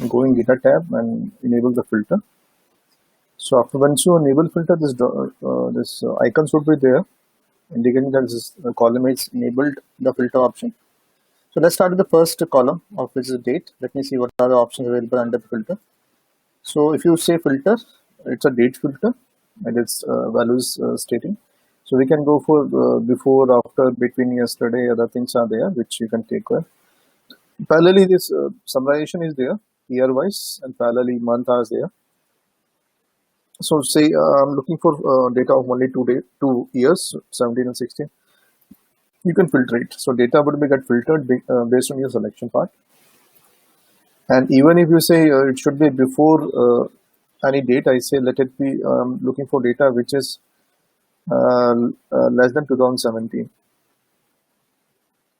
go in data tab and enable the filter. So after once you enable filter, this icon should be there, indicating that this column is enabled the filter option. So let's start with the first column, of which is date. Let me see what are the options available under the filter. So if you say filter, it's a date filter and its values stating. So we can go for before, after, between, yesterday, other things are there which you can take away. Parallelly, this summarization is there year wise, and parallelly month are there. So say I'm looking for data of only 2 years, 17 and 16. You can filter it. So data would be get filtered based on your selection part. And even if you say it should be before any date, I say let it be looking for data which is less than 2017,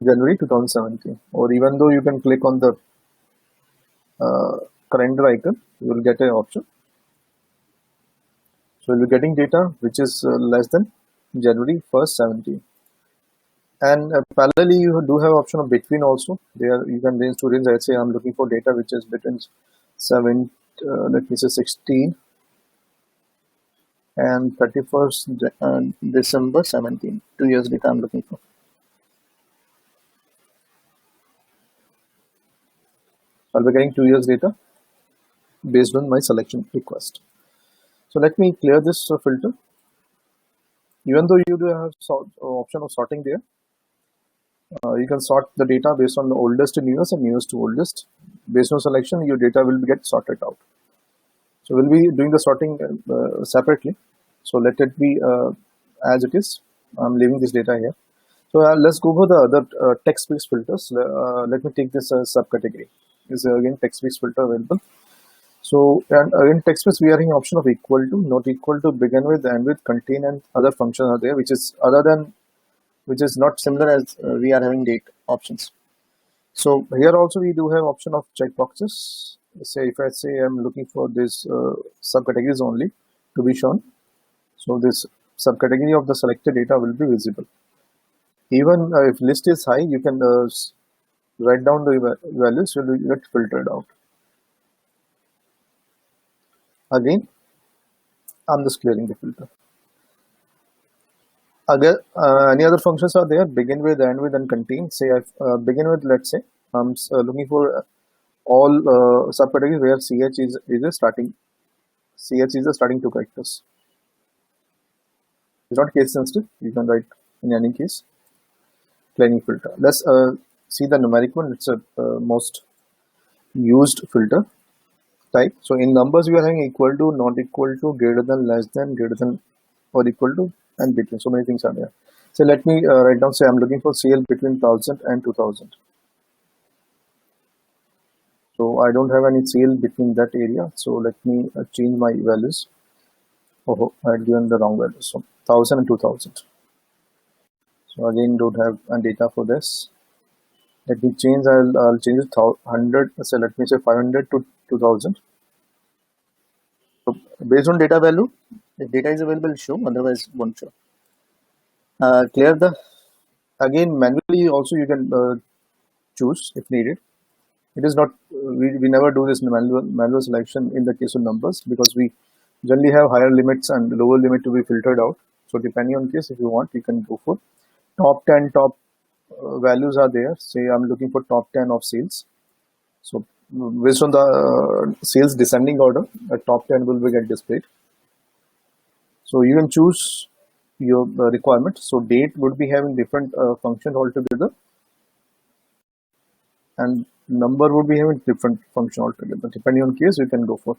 January 2017. Or even though you can click on the calendar icon, you will get an option. So you'll be getting data which is less than January 1st, 17. And parallelly, you do have option of between also. There you can range to range. I'd say I'm looking for data which is between let me say 16 and 31st December 17. 2 years data I'm looking for. I'll be getting 2 years data based on my selection request. So let me clear this filter. Even though you do have option of sorting there, you can sort the data based on the oldest to newest and newest to oldest. Based on selection, your data will get sorted out. So we'll be doing the sorting separately. So let it be as it is. I'm leaving this data here. So let's go for the other text-based filters. Let me take this subcategory. Is again text-based filter available. So and in text-based, we are having option of equal to, not equal to, begin with, end with, contain, and other functions are there, which is other than, which is not similar as we are having date options. So here also we do have option of checkboxes. Say if I say I'm looking for this subcategories only to be shown, so this subcategory of the selected data will be visible. Even if list is high, you can write down the values, will get filtered out. Again, I'm just clearing the filter. Again, any other functions are there? Begin with, end with, and contain. Say I begin with, let's say I'm looking for all subcategories where ch is a starting. Ch is the starting 2 characters. It's not case sensitive. You can write in any case. Clearing filter. Let's see the numeric one. It's a most used filter type. So in numbers, we are having equal to, not equal to, greater than, less than, greater than, or equal to, and between. So many things are there. So let me write down, say I'm looking for CL between 1000 and 2000. So I don't have any CL between that area. So let me change my values. Oh, I had given the wrong values. So 1000 and 2000. So again, don't have data for this. Let me change. I'll change it 100. So let me say 500 to 2000. So based on data value, if data is available, show. Otherwise, won't show. Clear the. Again, manually also you can choose if needed. It is not. We never do this manual selection in the case of numbers, because we generally have higher limits and lower limit to be filtered out. So depending on case, if you want, you can go for top 10 top values are there. Say I'm looking for top 10 of sales. So based on the sales descending order, a top 10 will be get displayed. So you can choose your requirement. So date would be having different function altogether, and number would be having different function altogether. Depending on case, you can go for.